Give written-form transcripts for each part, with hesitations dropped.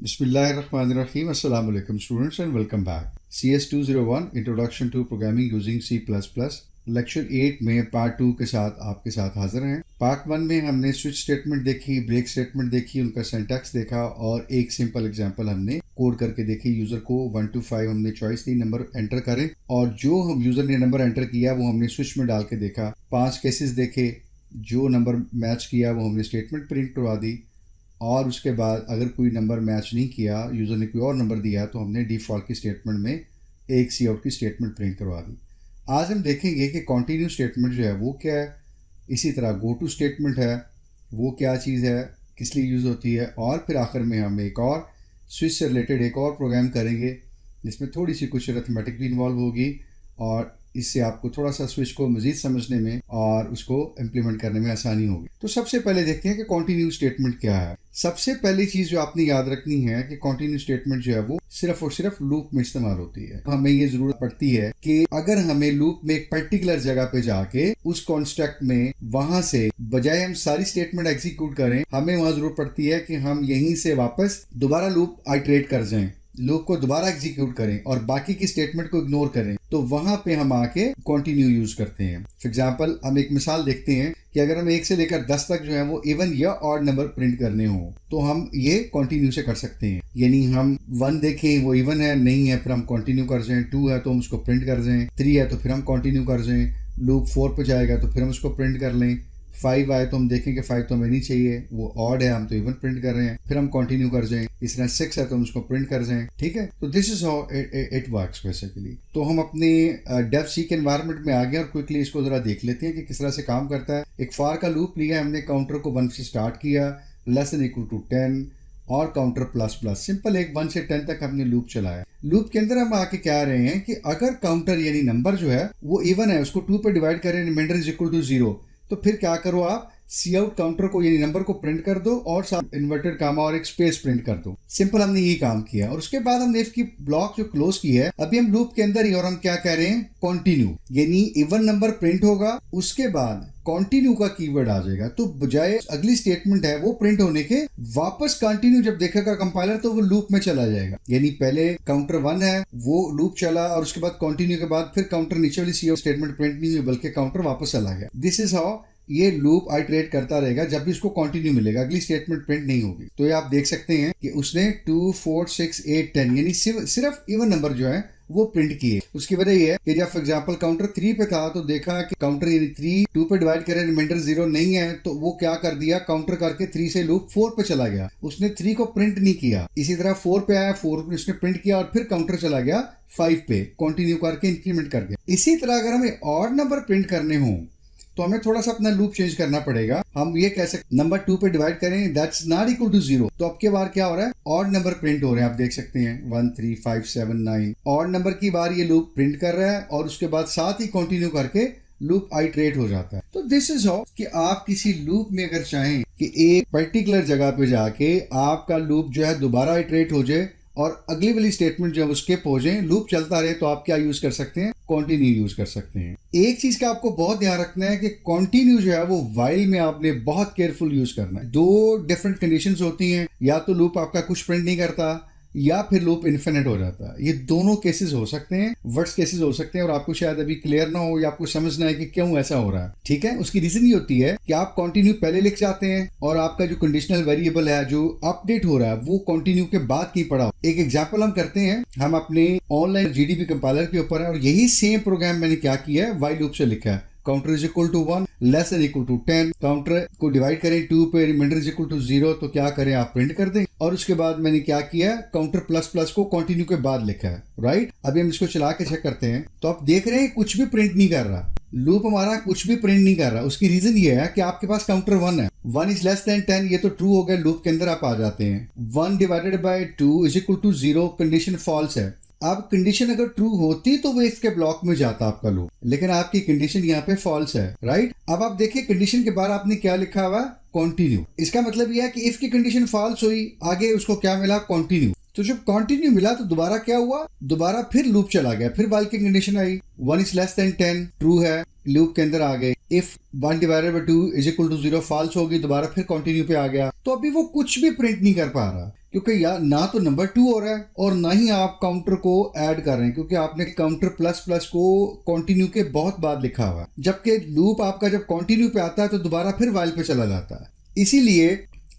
Bismillahirrahmanirrahim. Assalamu alaikum students and welcome back. CS201 Introduction to Programming Using C++. Lecture 8 में part 2 के साथ आपके साथ हाजिर हैं। पार्ट 1 में हमने स्विच स्टेटमेंट देखी, ब्रेक स्टेटमेंट देखी, उनका सिंटैक्स देखा और एक सिंपल एग्जांपल हमने कोड करके देखी। यूजर को 1 to 5 हमने चॉइस दी, नंबर एंटर करें और जो हम यूजर ने नंबर एंटर किया वो हमने स्विच में डाल के देखा। 5 केसेस देखे, जो नंबर मैच किया वो हमने स्टेटमेंट प्रिंट करवा दी और उसके बाद अगर कोई नंबर मैच नहीं किया, यूज़र ने कोई और नंबर दिया तो हमने डिफ़ॉल्ट की स्टेटमेंट में एक सी आउट की स्टेटमेंट प्रिंट करवा दी। आज हम देखेंगे कि कॉन्टीन्यू स्टेटमेंट जो है वो क्या है, इसी तरह गो टू स्टेटमेंट है वो क्या चीज़ है, किस लिए यूज़ होती है, और फिर आखिर में हम एक और स्विच से रिलेटेड एक और प्रोग्राम करेंगे जिसमें थोड़ी सी कुछ अरिथमेटिक भी इन्वॉल्व होगी और इससे आपको थोड़ा सा स्विच को मज़ीद समझने में और उसको इम्प्लीमेंट करने में आसानी होगी। तो सबसे पहले देखते हैं कि कॉन्टीन्यू स्टेटमेंट क्या है। सबसे पहली चीज़ जो आपने याद रखनी है कि कॉन्टीन्यू स्टेटमेंट जो है वो सिर्फ और सिर्फ लूप में इस्तेमाल होती है। हमें ये ज़रूरत पड़ती है कि अगर हमें लूप में एक पर्टिकुलर जगह पे जाके उस कॉन्स्ट्रक्ट में वहां से बजाय हम सारी स्टेटमेंट एग्जीक्यूट करें, हमें वहां जरूरत पड़ती है कि हम यहीं से वापस दोबारा लूप आइटरेट कर जाएं, लूप को दोबारा एग्जीक्यूट करें और बाकी की स्टेटमेंट को इग्नोर करें। तो वहां पे हम आके कॉन्टिन्यू यूज करते हैं। फॉर एग्जांपल हम एक मिसाल देखते हैं कि अगर हम 1 से लेकर 10 तक जो है वो इवन या ऑड नंबर प्रिंट करने हो तो हम ये कॉन्टिन्यू से कर सकते हैं। यानी हम 1 देखें वो इवन है नहीं है, फिर हम कॉन्टिन्यू कर जाएं। 2 है तो हम उसको प्रिंट कर जाएं। 3 है तो फिर हम कॉन्टिन्यू कर जाएं। लूप 4 पे जाएगा तो फिर हम उसको प्रिंट कर लें। 5 आए तो हम देखें कि 5 तो हमें नहीं चाहिए, वो ऑड है, हम तो इवन प्रिंट कर रहे हैं, फिर हम कंटिन्यू कर जाएं। इस तरह 6 है तो हम उसको प्रिंट कर जाएं। ठीक है, तो this is how it works basically. तो हम अपने डेव सी के एनवायरनमेंट में आ गए और क्विकली इसको जरा देख लेते हैं कि किस तरह से काम करता है। एक फॉर का लूप लिया हमने, काउंटर को 1 से स्टार्ट किया, लेस देन इक्वल टू 10 और काउंटर प्लस प्लस, सिंपल एक 1 से 10 तक हमने लूप चलाया। लूप के अंदर हम आके क्या रहे हैं कि अगर काउंटर यानी नंबर जो है वो इवन है, उसको 2 पे डिवाइड करें, रिमाइंडर इज इक्वल टू 0, तो फिर क्या करो आप सी आउट काउंटर को यानी नंबर को प्रिंट कर दो और साथ इन्वर्टेड कामा और एक स्पेस प्रिंट कर दो। सिंपल हमने यही काम किया और उसके बाद हमने इसकी ब्लॉक जो क्लोज की है, अभी हम लूप के अंदर ही और हम क्या कह रहे हैं, कॉन्टिन्यू, यानी इवन नंबर प्रिंट होगा, उसके बाद कॉन्टिन्यू का कीवर्ड आ जाएगा। तो बजाय अगली स्टेटमेंट है वो प्रिंट होने के वापस कंटिन्यू जब देखेगा कंपाइलर तो वो लूप में चला जाएगा। यानी पहले काउंटर 1 है वो लूप चला और उसके बाद कॉन्टिन्यू के बाद फिर काउंटर नीचे वाली सी आउट स्टेटमेंट प्रिंट नहीं हुई बल्कि काउंटर वापस चला गया। दिस इज हाउ ये लूप आइटरेट करता रहेगा। जब भी उसको कंटिन्यू मिलेगा अगली स्टेटमेंट प्रिंट नहीं होगी। तो ये आप देख सकते हैं कि उसने 2, 4, 6, 8, 10 यानी सिर्फ इवन नंबर जो है वो प्रिंट किए। उसकी वजह ये है कि जब फॉर एग्जांपल काउंटर 3 पे था तो देखा कि काउंटर यानी 3 2 पे डिवाइड करें, रिमाइंडर 0 नहीं है, तो वो क्या कर दिया, काउंटर करके 3 से लूप 4 पे चला गया। उसने 3 को प्रिंट नहीं किया। इसी तरह 4 पे आया, 4 पे उसने प्रिंट किया और फिर काउंटर चला गया 5 पे, कंटिन्यू करके इंक्रीमेंट कर गया। इसी तरह अगर हमें और नंबर प्रिंट करने हो तो हमें थोड़ा सा अपना लूप चेंज करना पड़ेगा। हम ये कह सकते नंबर 2 पे डिवाइड करें, दैट्स नॉट इक्वल टू 0, तो अब के बार क्या हो रहा है, ऑड नंबर प्रिंट हो रहे हैं। आप देख सकते हैं 1, 3, 5, 7, 9 ऑड नंबर की बार ये लूप प्रिंट कर रहा है और उसके बाद साथ ही कंटिन्यू करके लूप आइटरेट हो जाता है। तो दिस इज हाउ कि आप किसी लूप में अगर चाहें कि एक पर्टिकुलर जगह पे जाके आपका लूप जो है दोबारा आइटरेट हो जाए और अगली वाली स्टेटमेंट जो है स्किप हो जाए, लूप चलता रहे, तो आप क्या यूज कर सकते हैं, कॉन्टिन्यू यूज कर सकते हैं। एक चीज का आपको बहुत ध्यान रखना है कि कॉन्टिन्यू जो है वो व्हाइल में आपने बहुत केयरफुल यूज करना है। 2 डिफरेंट कंडीशंस होती हैं, या तो लूप आपका कुछ प्रिंट नहीं करता या फिर लूप इन्फिनिट हो जाता है। ये दोनों केसेस हो सकते हैं, वर्स्ट केसेस हो सकते हैं और आपको शायद अभी क्लियर ना हो या आपको समझना है कि क्यों ऐसा हो रहा है। ठीक है, उसकी रीजन ये होती है कि आप कंटिन्यू पहले लिख जाते हैं और आपका जो कंडीशनल वेरिएबल है जो अपडेट हो रहा है वो कंटिन्यू के बाद की पड़ा। एक एग्जांपल हम करते हैं, हम अपने ऑनलाइन जीडीबी कंपाइलर के ऊपर है और यही सेम प्रोग्राम मैंने क्या किया है, व्हाइल लूप से लिखा है। Counter is equal to 1, less than equal to 10, counter को डिवाइड करें 2 पे, रिमाइंडर इज इक्वल टू 0, तो क्या करें आप प्रिंट कर दें। और उसके बाद मैंने क्या किया, काउंटर प्लस प्लस को कंटिन्यू के बाद लिखा है। राइट, अभी हम इसको चला के चेक करते हैं तो आप देख रहे हैं कुछ भी प्रिंट नहीं कर रहा, लूप हमारा कुछ भी प्रिंट नहीं कर रहा। उसकी रीजन ये है कि आपके पास काउंटर 1 है, 1 इज लेस देन 10, ये तो ट्रू हो गया, लूप के अंदर आप आ जाते हैं। 1 divided by 2 is equal to 0, condition false है। अब कंडीशन अगर ट्रू होती तो वो इसके ब्लॉक में जाता आपका लूप, लेकिन आपकी कंडीशन यहाँ पे फॉल्स है। राइट, अब आप देखिए कंडीशन के बाद आपने क्या लिखा हुआ, कंटिन्यू। इसका मतलब यह है कि इफ की कंडीशन फॉल्स हुई, आगे उसको क्या मिला, कंटिन्यू। तो जब कंटिन्यू मिला तो दोबारा क्या हुआ, दोबारा फिर लूप चला गया, फिर वाइल की कंडीशन आई 1 इज लेस देन 10 ट्रू है, लूप के अंदर आ गए। If 1 divided by 2 is equal to 0 false होगी, दोबारा फिर कंटिन्यू पे आ गया। तो अभी वो कुछ भी प्रिंट नहीं कर पा रहा, क्योंकि या ना तो नंबर 2 हो रहा है और ना ही आप काउंटर को ऐड कर रहे हैं, क्योंकि आपने काउंटर प्लस प्लस को कंटिन्यू के बहुत बाद लिखा हुआ है, जबकि लूप आपका जब कंटिन्यू पे आता है तो दोबारा फिर वाइल पे चला जाता है। इसीलिए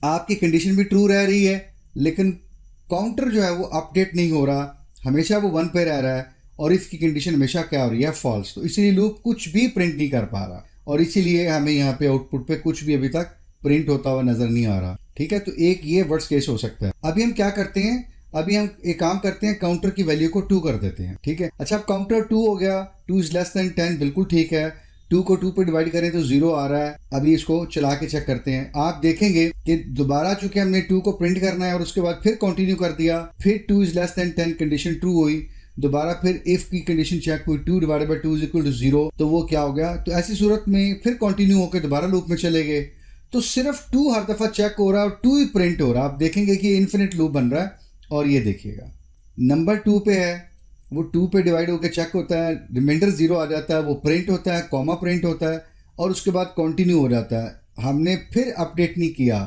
आपकी कंडीशन भी ट्रू रह रही है, लेकिन काउंटर जो है वो अपडेट नहीं हो रहा, हमेशा वो 1 पे रह रहा है, और इसकी कंडीशन हमेशा क्या हो रही है, फॉल्स। तो इसीलिए लूप कुछ भी प्रिंट नहीं कर पा रहा, और इसीलिए हमें यहाँ पे आउटपुट पे कुछ भी अभी तक प्रिंट होता हुआ नजर नहीं आ रहा। ठीक है, तो एक ये वर्स्ट केस हो सकता है। अभी हम क्या करते हैं, अभी हम एक काम करते हैं, काउंटर की वैल्यू को 2 कर देते हैं। ठीक है, अच्छा, अब काउंटर 2 हो गया, 2 इज लेस देन 10, बिल्कुल ठीक है। 2 को 2 पे डिवाइड करें तो 0 आ रहा है। अभी इसको चला के चेक करते हैं, आप देखेंगे कि दोबारा चूंकि हमने 2 को प्रिंट करना है और उसके बाद फिर कंटिन्यू कर दिया, फिर 2 is less than 10 condition true हुई, दोबारा फिर इफ की कंडीशन चेक हुई 2 divided by 2 is equal to 0, तो वो क्या हो गया, तो ऐसी सूरत में फिर कंटिन्यू होकर दोबारा लूप में चले गए, तो सिर्फ 2 हर दफा चेक हो रहा है और 2 ही प्रिंट हो रहा है। आप देखेंगे कि इन्फिनिट लूप बन रहा है, और ये देखिएगा नंबर 2 पे है, वो 2 पे डिवाइड होकर चेक होता है, रिमाइंडर 0 आ जाता है, वो प्रिंट होता है, कॉमा प्रिंट होता है, और उसके बाद कंटिन्यू हो जाता है। हमने फिर अपडेट नहीं किया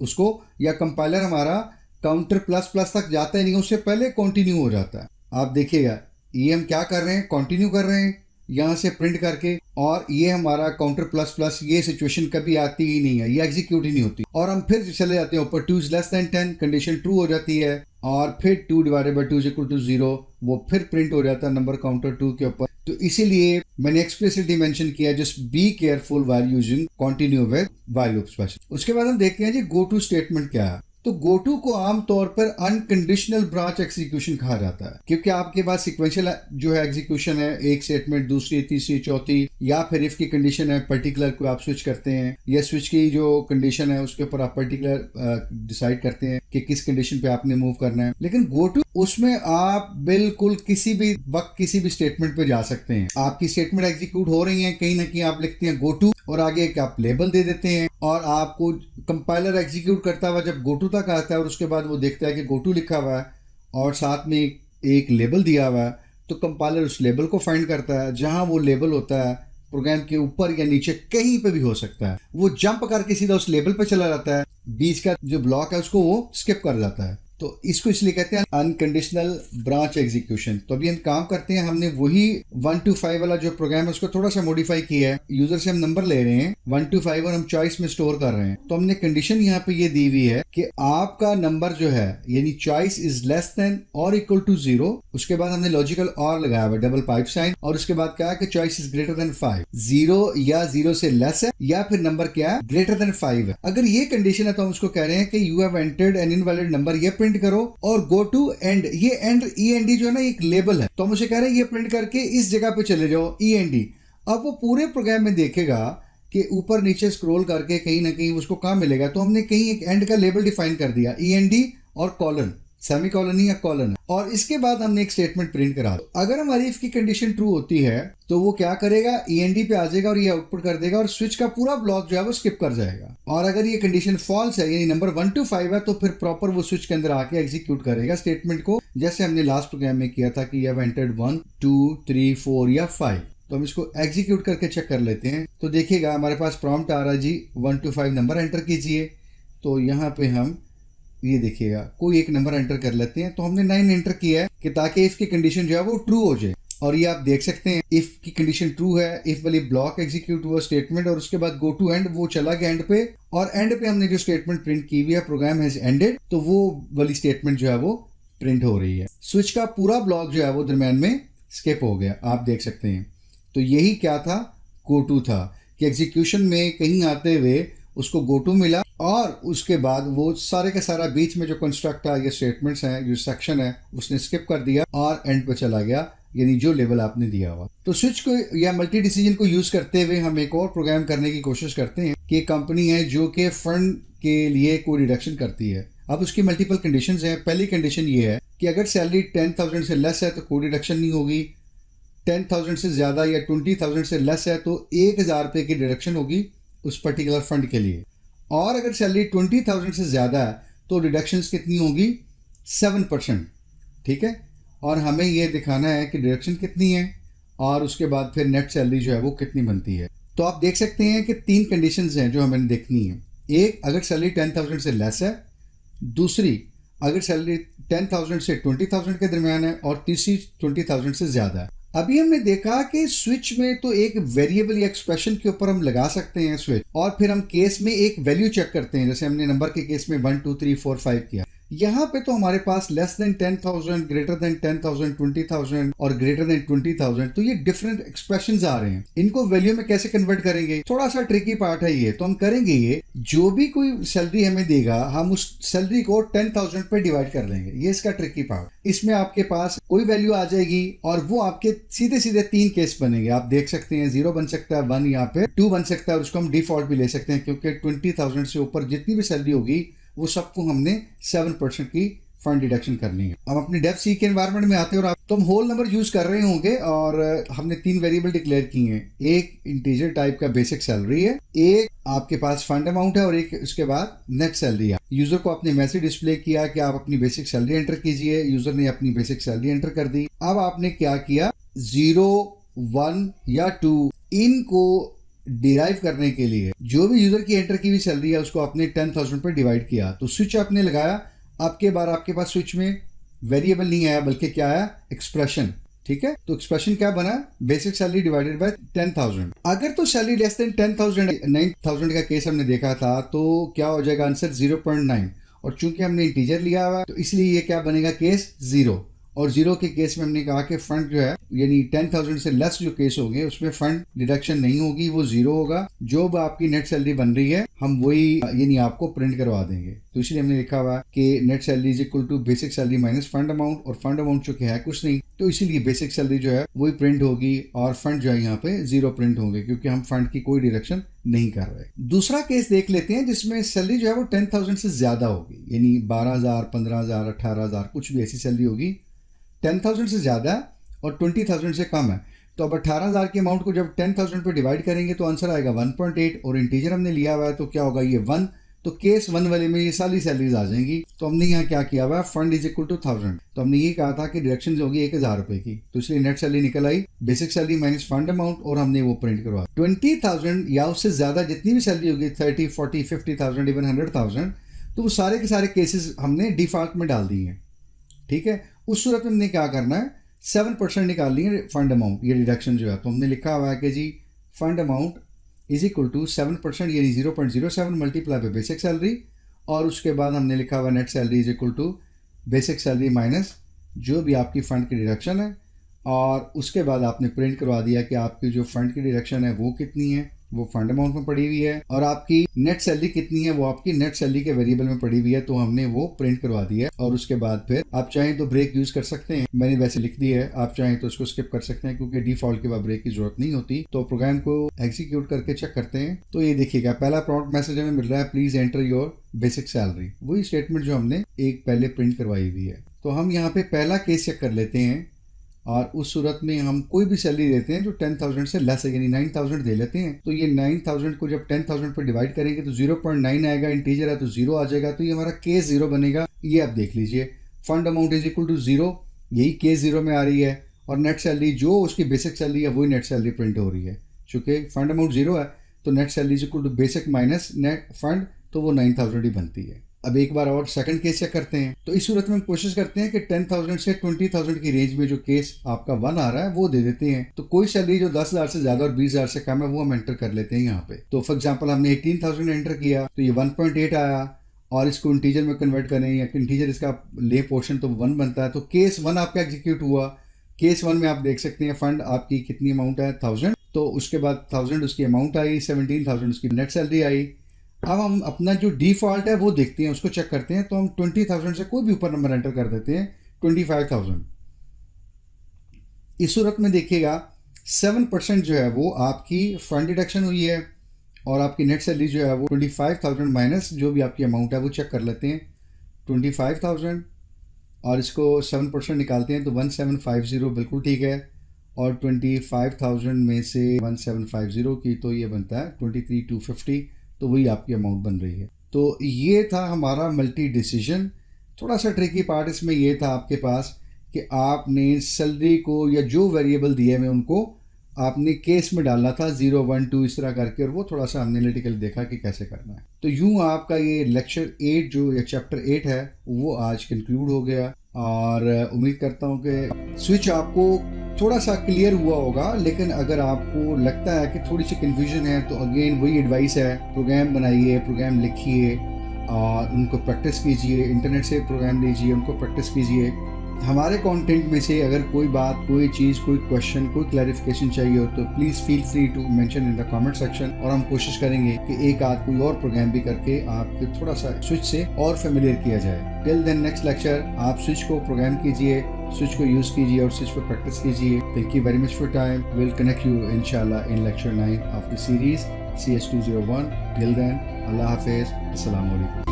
उसको, या कंपाइलर हमारा काउंटर प्लस प्लस तक जाता ही नहीं, उससे पहले कंटिन्यू हो जाता है। आप देखिएगा ये हम क्या कर रहे हैं, कंटिन्यू कर रहे हैं यहाँ से प्रिंट करके, और ये हमारा काउंटर प्लस प्लस, ये सिचुएशन कभी आती ही नहीं है, ये एग्जीक्यूट ही नहीं होती, और हम फिर चले जाते हैं ऊपर 2 is less than 10 condition true हो जाती है, और फिर 2 divided by 2 is equal to 0, वो फिर प्रिंट हो जाता है नंबर काउंटर 2 के ऊपर। तो इसीलिए मैंने एक्सप्लिसिटली मेंशन किया, just be careful while using continue with while loop special. उसके बाद हम देखते हैं जी गो टू स्टेटमेंट क्या है। तो गो टू को आमतौर पर अनकंडीशनल ब्रांच एग्जीक्यूशन कहा जाता है, क्योंकि आपके पास सिक्वेंशियल जो है एग्जीक्यूशन है, एक स्टेटमेंट दूसरी तीसरी चौथी, या फिर इफ की कंडीशन है पर्टिकुलर को आप स्विच करते हैं, या स्विच की जो कंडीशन है उसके ऊपर आप पर्टिकुलर डिसाइड करते हैं कि किस कंडीशन पे आपने मूव करना है। लेकिन गो टू उसमें आप बिल्कुल किसी भी वक्त किसी भी स्टेटमेंट पे जा सकते हैं। आपकी स्टेटमेंट एग्जीक्यूट हो रही है, कहीं ना कहीं आप लिखते हैं गो टू और आगे एक आप लेबल दे देते हैं, और आपको कंपाइलर एग्जीक्यूट करता हुआ जब गो टू तक आता है और उसके बाद वो देखता है कि गो टू लिखा हुआ है और साथ में एक लेबल दिया हुआ है, तो कंपाइलर उस लेबल को फाइंड करता है। जहां वो लेबल होता है प्रोग्राम के ऊपर या नीचे कहीं पे भी हो सकता है, वो जंप करके सीधा उस लेबल पे चला जाता है, बीच का जो ब्लॉक है उसको वो स्किप कर जाता है। तो इसको इसलिए कहते हैं अनकंडीशनल ब्रांच एग्जीक्यूशन। तो अभी हम काम करते हैं, हमने वही 1 to 5 वाला जो प्रोग्राम है उसको थोड़ा सा मॉडिफाई किया है। यूजर से हम नंबर ले रहे हैं 1 to 5 और हम चॉइस में स्टोर कर रहे हैं। तो हमने कंडीशन यहाँ पे ये दी हुई है कि आपका नंबर जो है यानी चॉइस इज लेस देन और इक्वल टू 0, उसके बाद हमने लॉजिकल और लगाया हुआ डबल पाइप साइन, और उसके बाद क्या है कि चॉइस इज ग्रेटर देन 5, 0 या 0 से लेस है, या फिर नंबर क्या है ग्रेटर देन 5 है। अगर ये कंडीशन है तो हम उसको कह रहे हैं कि you have entered N invalid number, ये प्रिंट करो, और गो टू एंड, ये एंड END जो है ना एक लेबल है, तो हम उसे कह रहे हैं ये प्रिंट करके इस जगह पे चले जाओ END। अब वो पूरे प्रोग्राम में देखेगा कि ऊपर नीचे स्क्रॉल करके कहीं ना कहीं उसको कहाँ मिलेगा, तो हमने कहीं एक एंड का लेबल डिफाइन कर दिया END और कॉलन, सेमी कॉलन या कॉलन, और इसके बाद हमने एक स्टेटमेंट प्रिंट करा। अगर हमारी इफ की कंडीशन ट्रू होती है तो वो क्या करेगा, END पे आ जाएगा और ये आउटपुट कर देगा, और स्विच का पूरा ब्लॉक जो है वो स्किप कर जाएगा। और अगर ये कंडीशन फॉल्स है यानी नंबर 1 to 5 है, तो फिर प्रॉपर वो स्विच के अंदर आके एग्जीक्यूट करेगा स्टेटमेंट को, जैसे हमने लास्ट प्रोग्राम में किया था कि यू हैव एंटर्ड 1 2 3 4 या 5। तो हम इसको एग्जीक्यूट करके चेक कर लेते हैं। तो देखिएगा हमारे पास प्रॉम्प्ट आ रहा है जी 1 to 5 नंबर एंटर कीजिए। तो यहाँ पे हम ये देखिएगा कोई एक नंबर एंटर कर लेते हैं। तो हमने 9 एंटर किया है कि ताकि इफ की कंडीशन जो है वो ट्रू हो जाए, और ये आप देख सकते हैं इफ की कंडीशन ट्रू है, इफ वाली ब्लॉक एग्जीक्यूट हुआ स्टेटमेंट, और उसके बाद गो टू एंड, वो चला गया एंड पे, और एंड पे हमने जो स्टेटमेंट प्रिंट की हुई है प्रोग्राम हैज एंडेड, तो वो वाली स्टेटमेंट जो है वो प्रिंट हो रही है। स्विच का पूरा ब्लॉक जो है वो दरम्यान में स्किप हो गया, आप देख सकते हैं। तो यही क्या था, गो टू था, कि एग्जीक्यूशन में कहीं आते हुए उसको गो टू मिला, और उसके बाद वो सारे का सारा बीच में जो कंस्ट्रक्ट है, ये स्टेटमेंट्स हैं, जो सेक्शन है, उसने स्किप कर दिया और एंड पे चला गया, यानी जो लेवल आपने दिया हुआ। तो स्विच को या मल्टी डिसीजन को यूज करते हुए हम एक और प्रोग्राम करने की कोशिश करते हैं कि एक कंपनी है जो कि फंड के लिए कोई डिडक्शन करती है। अब उसकी मल्टीपल कंडीशंस हैं। पहली कंडीशन ये है कि अगर सैलरी 10,000 से लेस है तो कोई डिडक्शन नहीं होगी, 10,000 से ज़्यादा या 20,000 से लेस है तो 1,000 रुपये की डिडक्शन होगी उस पर्टिकुलर फंड के लिए, और अगर सैलरी 20,000 से ज़्यादा है तो डिडक्शंस कितनी होगी, 7%, ठीक है। और हमें ये दिखाना है कि डिडक्शन कितनी है और उसके बाद फिर नेट सैलरी जो है वो कितनी बनती है। तो आप देख सकते हैं कि 3 कंडीशंस हैं जो हमें देखनी है। एक, अगर सैलरी 10,000 से लेस है। दूसरी, अगर सैलरी 10,000 से 20,000 के दरमियान है। और तीसरी 20,000 से ज़्यादा है। अभी हमने देखा कि स्विच में तो एक वेरिएबल या एक्सप्रेशन के ऊपर हम लगा सकते हैं स्विच, और फिर हम केस में एक वैल्यू चेक करते हैं, जैसे हमने नंबर के केस में 1 2 3 4 5 किया। यहाँ पे तो हमारे पास लेस देन 10,000, ग्रेटर देन 10,000, 20,000 और ग्रेटर देन 20,000, तो ये डिफरेंट एक्सप्रेशंस आ रहे हैं। इनको वैल्यू में कैसे कन्वर्ट करेंगे, थोड़ा सा ट्रिकी पार्ट है ये। तो हम करेंगे ये, जो भी कोई सैलरी हमें देगा हम उस सैलरी को 10,000 पे डिवाइड कर देंगे। ये इसका ट्रिकी पार्ट। इसमें आपके पास कोई वैल्यू आ जाएगी और वो आपके सीधे सीधे 3 केस बनेंगे। आप देख सकते हैं 0 बन सकता है, 1 यहाँ पे 2 बन सकता है, और उसको हम डिफॉल्ट भी ले सकते हैं क्योंकि 20,000 से ऊपर जितनी भी सैलरी होगी वो सबको हमने 7% की फंड डिडक्शन करनी है। अब अपने डेफ सी के एनवायरनमेंट में आते हैं और आप तो हम होल नंबर यूज कर रहे होंगे और हमने 3 वेरिएबल डिक्लेयर किए हैं। एक इंटीजर टाइप का बेसिक सैलरी है, एक आपके पास फंड अमाउंट है और एक उसके बाद नेट सैलरी है। यूजर को आपने मैसेज डिस्प्ले किया कि आप अपनी बेसिक सैलरी एंटर कीजिए। यूजर ने अपनी बेसिक सैलरी एंटर कर दी। अब आपने क्या किया, 0, 1 या 2 इनको डिराइव करने के लिए जो भी यूजर की एंटर की हुई सैलरी है उसको आपने 10,000 पर डिवाइड किया। तो स्विच आपने लगाया। आपके बार आपके पास स्विच में वेरिएबल नहीं आया बल्कि क्या आया, एक्सप्रेशन, ठीक है। तो एक्सप्रेशन क्या बना, बेसिक सैलरी डिवाइडेड बाय 10,000। अगर तो सैलरी लेस देन 10,000, 9,000 का केस हमने देखा था, तो क्या हो जाएगा आंसर 0.9। और चूंकि हमने इंटीजर लिया हुआ है तो इसलिए ये क्या बनेगा, केस 0। और 0 के केस में हमने कहा कि फंड जो है यानी 10,000 से लेस जो केस होंगे उसमें फंड डिडक्शन नहीं होगी, वो 0 होगा। जो आपकी नेट सैलरी बन रही है हम वही यानी आपको प्रिंट करवा देंगे। तो इसलिए हमने लिखा हुआ कि net salary is equal to basic salary minus fund amount, और फंड अमाउंट चूंकि है कुछ नहीं तो इसीलिए बेसिक सैलरी जो है वही प्रिंट होगी और फंड जो है यहाँ पे 0 प्रिंट होंगे क्योंकि हम फंड की कोई डिडक्शन नहीं कर रहे। दूसरा केस देख लेते हैं जिसमें सैलरी जो है वो 10,000 से ज्यादा होगी, यानी 12,000, 15,000, 18,000 कुछ भी ऐसी सैलरी होगी। 10,000 से ज़्यादा और 20,000 से कम है। तो अब 18,000 के अमाउंट को जब 10,000 पे डिवाइड करेंगे तो आंसर आएगा 1.8, और इंटीजर हमने लिया हुआ है तो क्या होगा, ये 1। तो केस 1 वाले में ये सारी सैलरीज आ जाएंगी। तो हमने यहाँ क्या किया हुआ है, फंड इज इक्वल टू 1000। तो हमने ये कहा था कि डिडक्शन होगी 1,000 रुपए की, तो इसलिए नेट सैलरी निकल आई basic salary minus fund amount, और हमने वो प्रिंट करवा 20,000 या उससे ज्यादा जितनी भी सैलरी होगी 30, 40, 50,000 इवन 100,000, तो वो सारे के सारे केसेस हमने डिफॉल्ट में डाल दिए हैं, ठीक है। उस सूरत में हमने क्या करना है, 7% निकाल लिए फंड अमाउंट, ये डिडक्शन जो है। तो हमने लिखा हुआ है कि जी fund amount is equal to 7% यानी 0.07 मल्टीप्लाई बाय बेसिक सैलरी, और उसके बाद हमने लिखा हुआ net salary is equal to basic salary minus जो भी आपकी फंड की डिडक्शन है, और उसके बाद आपने प्रिंट करवा दिया कि आपकी जो फंड की डिडक्शन है वो कितनी है, वो फंड अमाउंट में पड़ी हुई है, और आपकी नेट सैलरी कितनी है वो आपकी नेट सैलरी के वेरिएबल में पड़ी हुई है। तो हमने वो प्रिंट करवा दिया है। और उसके बाद फिर आप चाहें तो ब्रेक यूज कर सकते हैं, मैंने वैसे लिख दी है, आप चाहें तो उसको स्किप कर सकते हैं क्योंकि डिफॉल्ट के बाद ब्रेक की जरूरत नहीं होती। तो प्रोग्राम को एग्जीक्यूट करके चेक करते हैं। तो ये देखिएगा पहला प्रॉम्प्ट मैसेज हमें मिल रहा है, please enter your basic salary, वही स्टेटमेंट जो हमने एक पहले प्रिंट करवाई हुई है। तो हम यहाँ पे पहला केस चेक कर लेते हैं, और उस सूरत में हम कोई भी सैलरी देते हैं जो 10,000 से लेस है, यानी 9,000 दे लेते हैं। तो ये 9,000 को जब 10,000 पर डिवाइड करेंगे तो 0.9 आएगा, इंटीजर है तो 0 आ जाएगा। तो ये हमारा केस 0 बनेगा। ये आप देख लीजिए, fund amount is equal to 0, यही केस 0 में आ रही है, और नेट सैलरी जो उसकी बेसिक सैलरी है वही नेट सैलरी प्रिंट हो रही है। चूंकि फंड अमाउंट 0 है तो net salary is equal to basic minus net fund, तो वो 9,000 ही बनती है। अब एक बार और सेकंड केस चेक करते हैं। तो इस सूरत में हम कोशिश करते हैं कि 10,000 से 20,000 की रेंज में जो केस आपका 1 आ रहा है वो दे देते हैं। तो कोई सैलरी जो 10,000 से ज्यादा और 20,000 से कम है वो हम एंटर कर लेते हैं यहाँ पे। तो फॉर एग्जांपल हमने 18,000 एंटर किया तो ये 1.8 आया, और इसको इंटीजर में कन्वर्ट करें या इंटीजर इसका ले पोर्शन तो 1 बनता है। तो केस 1 आपका एग्जीक्यूट हुआ। केस 1 में आप देख सकते हैं फंड आपकी कितनी अमाउंट है, 1000। तो उसके बाद 1000 उसकी अमाउंट आई, 17,000 उसकी नेट सैलरी आई। अब हम अपना जो डिफॉल्ट है वो देखते हैं, उसको चेक करते हैं। तो हम 20,000 से कोई भी ऊपर नंबर एंटर कर देते हैं, 25,000। इस सूरत में देखिएगा 7% जो है वो आपकी फंड डिडक्शन हुई है, और आपकी नेट सैलरी जो है वो 25,000 माइनस जो भी आपकी अमाउंट है वो चेक कर लेते हैं 25,000, और इसको 7% निकालते हैं तो 1750 बिल्कुल ठीक है। और 25,000 में से 1750 की तो ये बनता है 23,250, तो वही आपकी अमाउंट बन रही है। तो ये था हमारा मल्टी डिसीजन थोड़ा सा ट्रिकी पार्ट इसमें ये था आपके पास कि आपने सैलरी को या जो वेरिएबल दिए हुए उनको आपने केस में डालना था 0, 1, 2 इस तरह करके, और वो थोड़ा सा हमने एनालिटिकल देखा कि कैसे करना है। तो यूं आपका ये लेक्चर 8 जो या चैप्टर 8 है वो आज कंक्लूड हो गया, और उम्मीद करता हूं कि स्विच आपको थोड़ा सा क्लियर हुआ होगा। लेकिन अगर आपको लगता है कि थोड़ी सी कन्फ्यूजन है तो अगेन वही एडवाइस है, प्रोग्राम बनाइए, प्रोग्राम लिखिए और उनको प्रैक्टिस कीजिए, इंटरनेट से प्रोग्राम लीजिए, उनको प्रैक्टिस कीजिए। हमारे कंटेंट में से अगर कोई बात, कोई चीज़, कोई क्वेश्चन, कोई क्लैरिफिकेशन चाहिए हो तो please feel free to mention in the comment section, और हम कोशिश करेंगे कि एक आध कोई और प्रोग्राम भी करके आपके थोड़ा सा स्विच से और फेमिलियर किया जाए। टिल देन नेक्स्ट लेक्चर आप स्विच को प्रोग्राम कीजिए, स्विच को यूज़ कीजिए और स्विच पर प्रैक्टिस कीजिए। Thank you very much for time. Will connect you इंशाल्लाह in lecture 9 of the series CS201। Till then अल्लाह हाफिज़, अस्सलाम वालेकुम।